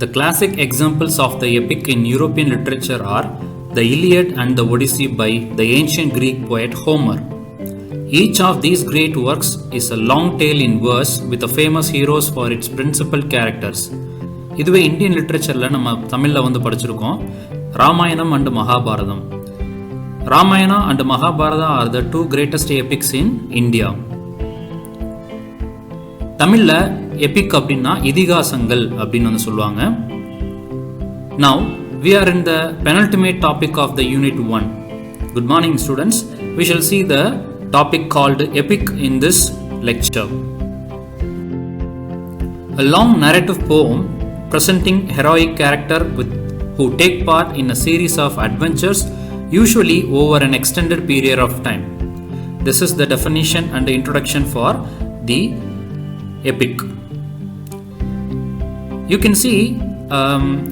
The classic examples of the epic in European literature are the Iliad and the Odyssey by the ancient Greek poet Homer. Each of these great works is a long tale in verse with the famous heroes for its principal characters. இதுவே Indian லிட்ரேச்சரில் நம்ம தமிழில் படிச்சிருக்கோம் Ramayanam and Mahabharatam. Ramayana and Mahabharata are the two greatest epics in India. தமிழில் epic அப்படின்னா இதிகாசங்கள் அப்படின்னு சொல்லுவாங்க. Now we are in the penultimate topic of the unit 1. Good morning students. We shall see the topic called epic in this lecture. A long narrative poem presenting heroic character who take part in a series of adventures, usually over an extended period of time. This is the definition and the introduction for the epic. You can see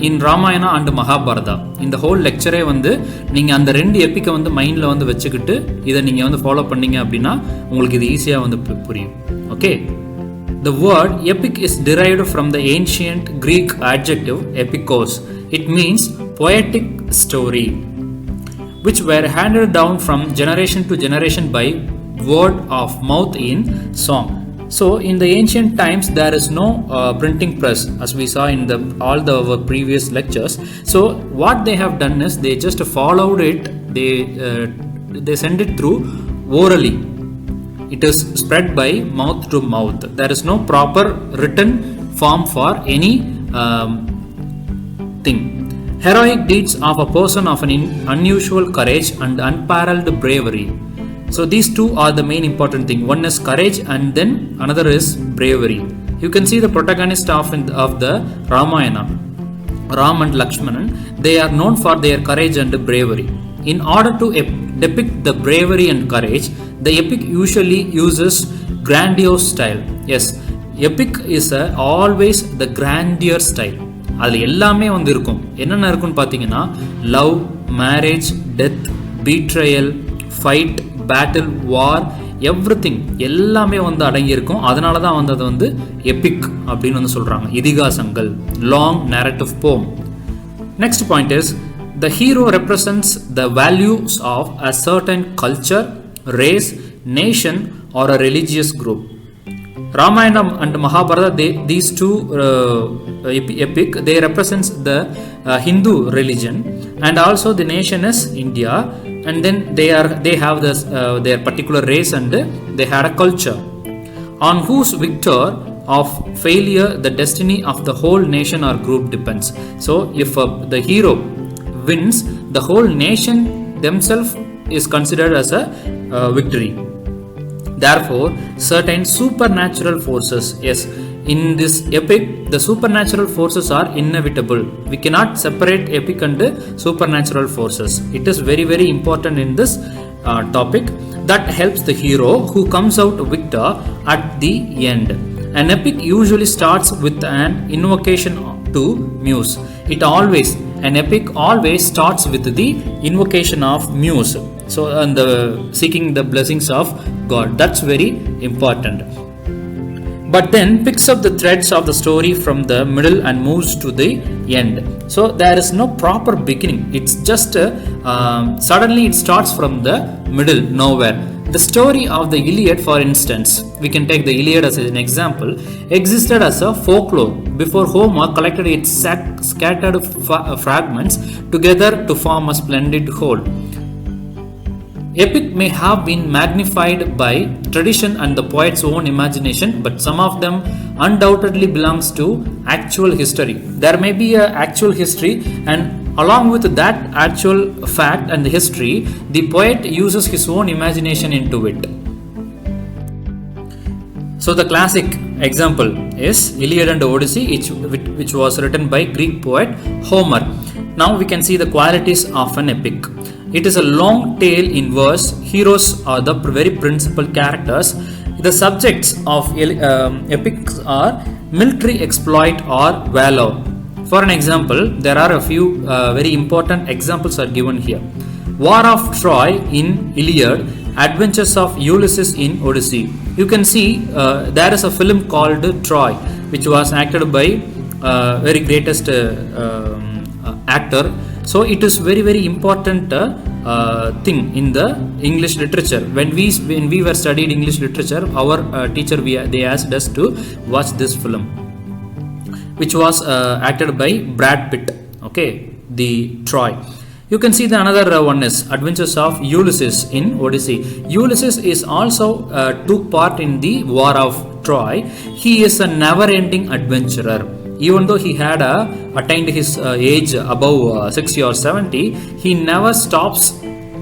in Ramayana and Mahabharata in the whole lecture நீங்க அந்த ரெண்டு எபிக்கை மைண்ட்ல வச்சுக்கிட்டு இதை நீங்க follow பண்ணீங்க அப்படின்னா உங்களுக்கு இது ஈஸியா புரியும். Okay. The word epic is derived from the ancient Greek adjective epikos. It means poetic story, which were handed down from generation to generation by word of mouth in song. So in the ancient times there is no printing press, as we saw in all the previous lectures. So what they have done is they just followed it. They send it through orally. It is spread by mouth to mouth. There is no proper written form for any thing. Heroic deeds of a person of an unusual courage and unparalleled bravery. So these two are the main important thing. One is courage and then another is bravery. You can see the protagonist of the Ramayana, Ram and Lakshmanan. They are known for their courage and bravery. In order to depict the bravery and courage, the epic usually uses grandiose style. Yes, epic is always the grandeur style. அதில் எல்லாமே இருக்கும். என்னென்ன இருக்குன்னு பார்த்தீங்கன்னா love, marriage, death, betrayal, fight, battle, war, everything எல்லாமே அடங்கியிருக்கும். அதனால தான் அது எபிக் அப்படின்னு சொல்றாங்க. இதிகாசங்கள், long narrative poem. Next point is the hero represents the values of a certain culture, race, nation or a religious group. Ramayana and Mahabharata, these two epic, they represents the Hindu religion and also the nation is India, and then they have this their particular race and they had a culture. On whose victor of failure the destiny of the whole nation or group depends. So if the hero wins, the whole nation themselves is considered as a victory. Therefore certain supernatural forces, yes, in this epic the supernatural forces are inevitable. We cannot separate epic and supernatural forces. It is very very important in this topic that helps the hero who comes out victor at the end. An epic usually starts with an invocation to muse. An epic always starts with the invocation of muse. So and seeking the blessings of God. That's very important. But then picks up the threads of the story from the middle and moves to the end. So there is no proper beginning. It's just suddenly it starts from the middle, nowhere. The story of the Iliad, for instance, we can take the Iliad as an example, existed as a folklore before Homer collected its scattered fragments together to form a splendid whole. Epic may have been magnified by tradition and the poet's own imagination, but some of them undoubtedly belongs to actual history. There may be an actual history, and along with that actual fact and the history, the poet uses his own imagination into it. So the classic example is Iliad and Odyssey, which was written by Greek poet Homer. Now we can see the qualities of an epic. It is a long tale in verse. Heroes are the very principal characters. The subjects of epics are military exploit or valor. For an example, there are a few very important examples are given here. War of Troy in Iliad, Adventures of Ulysses in Odyssey. You can see there is a film called Troy, which was acted by very greatest actor. So it is very very important thing in the English literature. When we were studied English literature, our teacher they asked us to watch this film, which was acted by Brad Pitt. Okay, the Troy. You can see the another one is Adventures of Ulysses in Odyssey. Ulysses is also took part in the War of Troy. He is a never-ending adventurer. Even though he had attained his age above 60 or 70, he never stops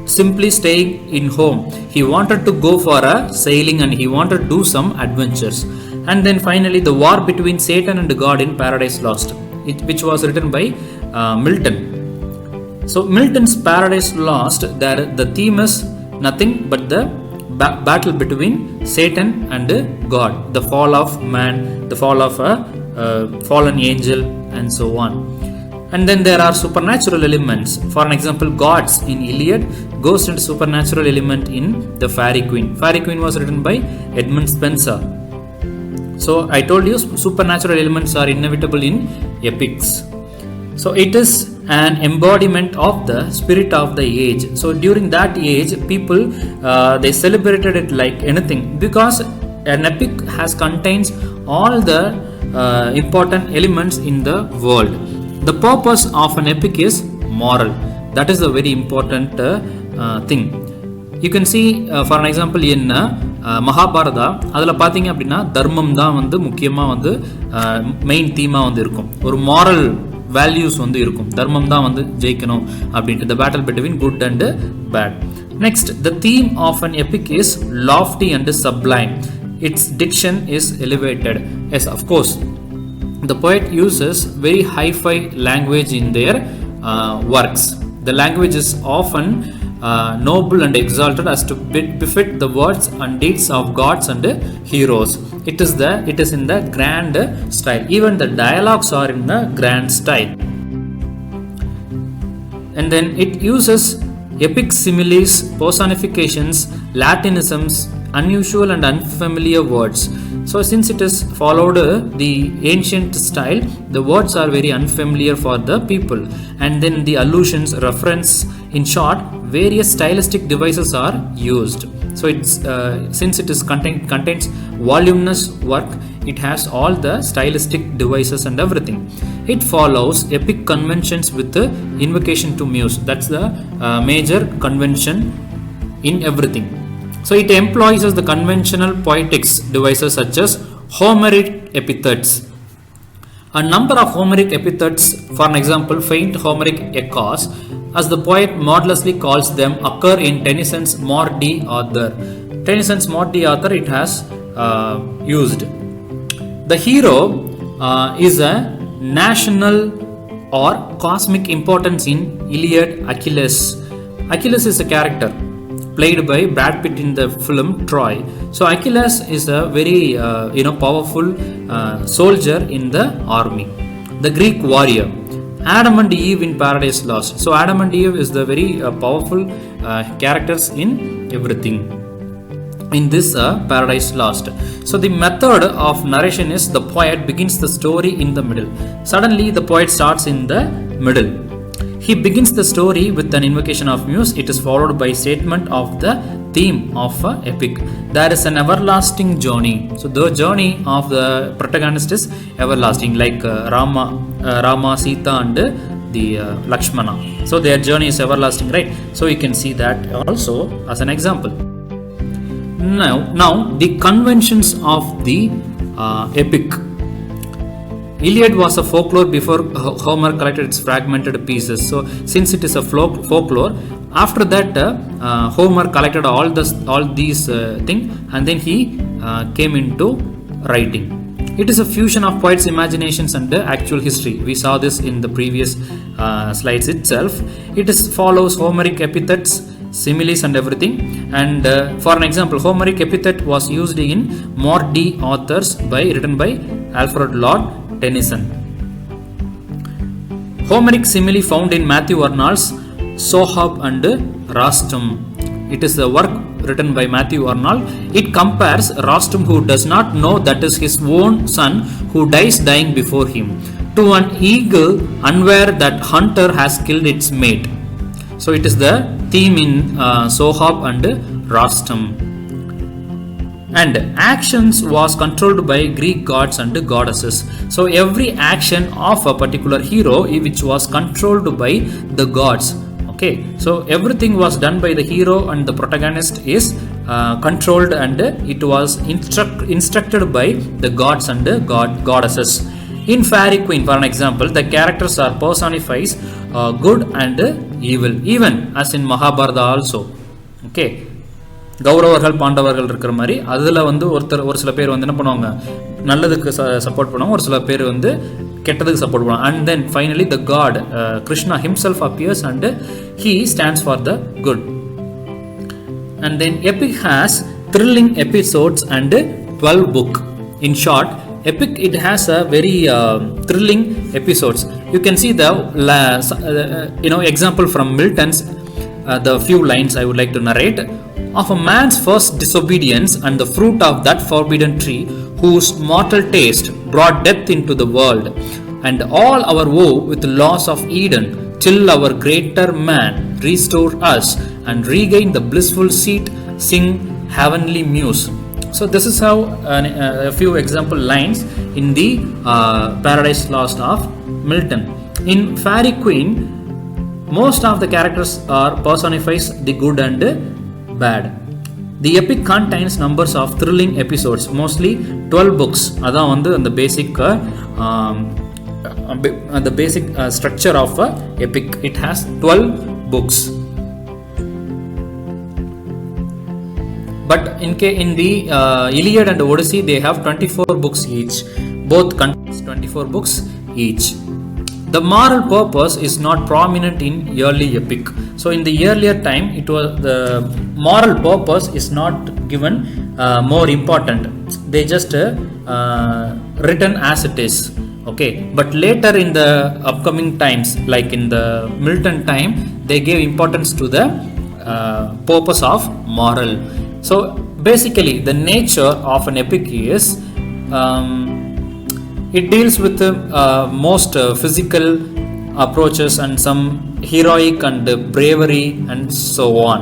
simply staying in home. He wanted to go for a sailing and he wanted to do some adventures. And then finally the war between Satan and God in Paradise Lost, which was written by Milton. So Milton's Paradise Lost, there the theme is nothing but the battle between Satan and God, the fall of man, the fall of a fallen angel, and so on. And then there are supernatural elements. For an example, gods in Iliad, ghost and supernatural element in the Fairy Queen. Fairy Queen was written by Edmund Spenser. So I told you supernatural elements are inevitable in epics. So it is an embodiment of the spirit of the age. So during that age, people they celebrated it like anything, because an epic has contains all the important elements in the world. The purpose of an epic is moral. That is a very important thing. You can see for an example in Mahabharata, அதில் பார்த்தீங்க அப்படின்னா தர்மம் தான் வந்து முக்கியமாக வந்து main தீமாக வந்து இருக்கும். ஒரு மாரல் வேல்யூஸ் வந்து இருக்கும். தர்மம் தான் வந்து ஜெயிக்கணும் அப்படின்ட்டு. The battle between good and bad. Next, the theme of an epic is lofty and sublime. Its diction is elevated. Yes, of course, the poet uses very hi-fi language in their works. The language is often noble and exalted as to befit the words and deeds of gods and heroes. It is in the grand style. Even the dialogues are in the grand style. And then it uses epic similes, personifications, Latinisms, unusual and unfamiliar words. So since it is followed the ancient style, the words are very unfamiliar for the people. And then the allusions, reference, in short, various stylistic devices are used. So it's since it is contains voluminous work, it has all the stylistic devices and everything. It follows epic conventions with the invocation to muse. That's the major convention in everything. So it employs the conventional poetics devices such as Homeric epithets. A number of Homeric epithets, for an example, faint Homeric echoes, as the poet modestly calls them, occur in Tennyson's Maud Author. Tennyson's Maud Author it has used. The hero is a national or cosmic importance in Iliad. Achilles. Achilles is a character played by Brad Pitt in the film Troy. So Achilles is a very powerful soldier in the army. The Greek warrior. Adam and Eve in Paradise Lost. So Adam and Eve is the very powerful characters in everything in this Paradise Lost. So the method of narration is the poet begins the story in the middle. Suddenly the poet starts in the middle. He begins the story with an invocation of muse. It is followed by statement of the theme of epic. There is an everlasting journey. So the journey of the protagonist is everlasting, like Rama, Sita and the Lakshmana. So their journey is everlasting, right? So you can see that also as an example. Now the conventions of the epic. Iliad was a folklore before Homer collected its fragmented pieces. So since it is a folklore, after that Homer collected all these things, and then he came into writing. It is a fusion of poet's imaginations and actual history. We saw this in the previous slides itself. It follows Homeric epithets, similes and everything. And for an example, Homeric epithet was used in Maud Authors written by Alfred Lord Tennyson. Homeric simile found in Matthew Arnold's Sohab and Rostam. It is the work written by Matthew Arnold. It compares Rostam, who does not know that is his own son, who dies dying before him. to an eagle unaware that hunter has killed its mate. So it is the theme in Sohab and Rostam. And actions was controlled by Greek gods and goddesses. So every action of a particular hero which was controlled by the gods. Okay, so everything was done by the hero and the protagonist is controlled, and it was instructed by the gods and the goddesses. In Fairy Queen, for an example, the characters are personifies good and evil, even as in Mahabharata also. Okay, கௌரவர்கள் பாண்டவர்கள் இருக்கிற மாதிரி அதில் வந்து ஒரு சில பேர் வந்து என்ன பண்ணுவாங்க, நல்லதுக்கு சப்போர்ட் பண்ணுவாங்க, ஒரு சில பேர் வந்து கெட்டதுக்கு சப்போர்ட் பண்ணுவாங்க. And then finally the god Krishna himself appears and he stands for the good. And then epic has thrilling episodes and 12 book. In short, epic, it has a very thrilling episodes. You can see the example from Milton's, the few lines I would like to narrate. Of a man's first disobedience and the fruit of that forbidden tree, whose mortal taste brought death into the world, and all our woe with the loss of Eden, till our greater man restore us and regain the blissful seat, sing heavenly muse. So this is how a few example lines in the Paradise Lost of Milton. In Fairy Queen, most of the characters are personifies the good and bad. The epic contains numbers of thrilling episodes, mostly 12 books. Adha vandu the basic structure of a epic. It has 12 books. But in the Iliad and Odyssey, they have 24 books each. Both contains 24 books each. The moral purpose is not prominent in early epic. So in the earlier time, it was the moral purpose is not given more important. They just written as it is. Okay, but later in the upcoming times, like in the Milton time, they gave importance to the purpose of moral. So basically, the nature of an epic is it deals with most physical approaches and some heroic and bravery and so on.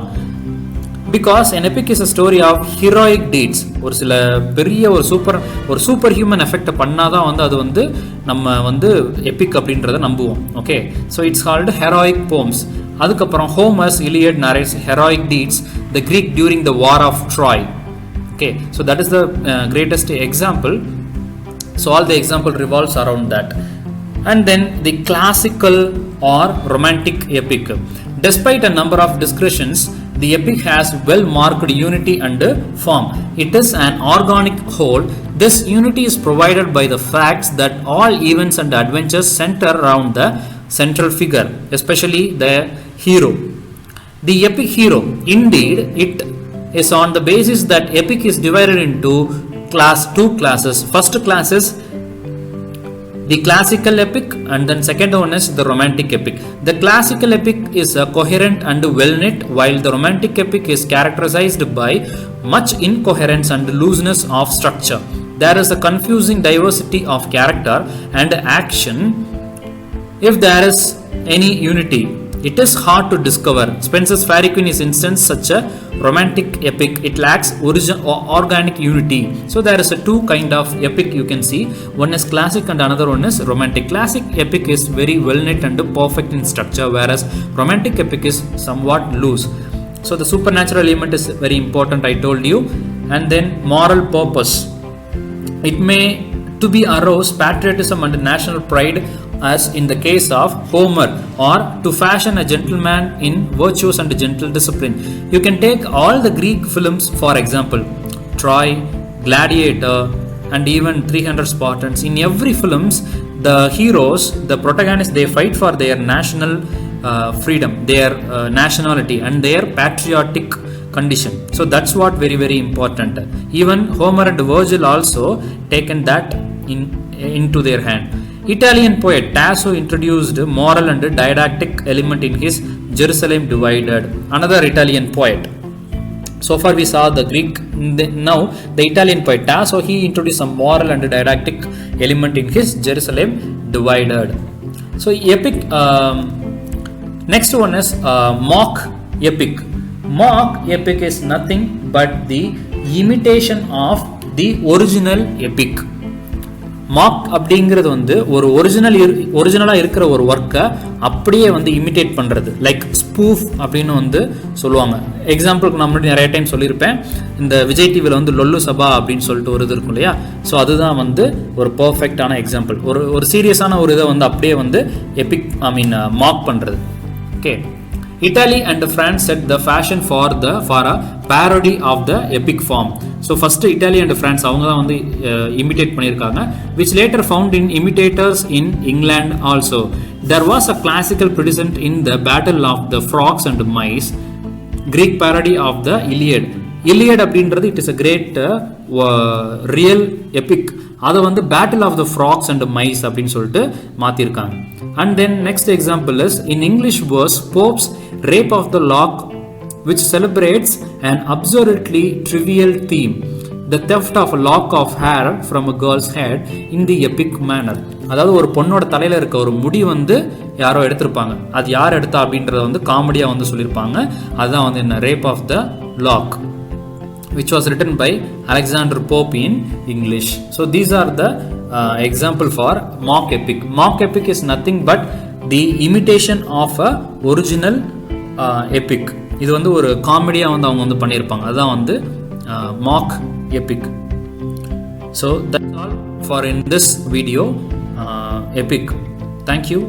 Because an epic is a story of heroic deeds. ஒரு சில பெரிய ஒரு super human effect பண்ணாதான் வந்து அது வந்து நம்ம வந்து எபிக் அப்படின்றத நம்புவோம். Okay, so it's called heroic poems. அதுக்கப்புறம் Homer's Iliad narrates heroic deeds, the Greek during the war of Troy. Okay, so that is the greatest example. So all the example revolves around that. And then the classical or romantic epic. Despite a number of digressions, the epic has well marked unity and form. It is an organic whole. This unity is provided by the facts that all events and adventures center around the central figure, especially the hero. The epic hero. Indeed, it is on the basis that epic is divided into two classes. First class is the classical epic, and then second one is the romantic epic. The classical epic is coherent and well knit, while the romantic epic is characterized by much incoherence and looseness of structure. There is a confusing diversity of character and action. If there is any unity, it is hard to discover. Spenser's Fairy Queen is instance such a romantic epic. It lacks organic unity. So there is a two kind of epic you can see. One is classic and another one is romantic. Classic epic is very well knit and perfect in structure, whereas romantic epic is somewhat loose. So the supernatural element is very important, I told you. And then moral purpose. It may to be arouse patriotism and national pride, as in the case of Homer, or to fashion a gentleman in virtues and gentle discipline. You can take all the Greek films, for example, Troy, Gladiator, and even 300 Spartans. In every films, the heroes, the protagonists, they fight for their national freedom, their nationality, and their patriotic condition. So that's what very, very important. Even Homer and Virgil also taken that into their hand. Italian poet Tasso introduced moral and didactic element in his Jerusalem Divided. Another Italian poet. So far we saw the Greek. Now the Italian poet Tasso, he introduced some moral and didactic element in his Jerusalem divided. So epic, next one is mock epic. Mock epic is nothing but the imitation of the original epic. Mock அப்படிங்கிறது வந்து ஒரு ஒரிஜினலாக இருக்கிற ஒரு ஒர்க்கை அப்படியே வந்து imitate பண்ணுறது, லைக் ஸ்பூஃப் அப்படின்னு வந்து சொல்லுவாங்க. எக்ஸாம்பிளுக்கு நான் முன்னாடி நிறைய டைம் சொல்லியிருப்பேன், இந்த விஜய் டிவியில் வந்து லொல்லு சபா அப்படின்னு சொல்லிட்டு ஒரு இது இருக்கும் இல்லையா, ஸோ அதுதான் வந்து ஒரு பர்ஃபெக்டான எக்ஸாம்பிள். ஒரு சீரியஸான ஒரு இதை வந்து அப்படியே வந்து மாக் பண்ணுறது. Okay, Italy and France set the fashion for a parody of the epic form. So first Italy and France அவங்க தான் வந்து imitate பண்ணியிருக்காங்க, which later found in imitators in England also. There was a classical precedent in the Battle of the Frogs and Mice, Greek parody of the Iliad. Iliad அப்படின்றது it is a great real epic. அதை வந்து battle of the frogs and mice அப்படின்னு சொல்லிட்டு மாற்றிருக்காங்க. And then next example is in English verse Pope's rape of the lock which celebrates an absurdly trivial theme, the theft of a lock of hair from a girl's head in the epic manner. அதாவது ஒரு பொண்ணோட தலையில் இருக்க ஒரு முடி வந்து யாரோ எடுத்திருப்பாங்க, அது யார் எடுத்தா அப்படின்றத வந்து காமெடியாக வந்து சொல்லியிருப்பாங்க. அதுதான் வந்து என்ன rape of the lock, which was written by Alexander Pope in English. So these are the example for mock epic. Mock epic is nothing but the imitation of a original epic. இது வந்து ஒரு காமெடியாக வந்து அவங்க வந்து பண்ணியிருப்பாங்க, அதுதான் வந்து mock epic. So that's all for in this video epic. Thank you.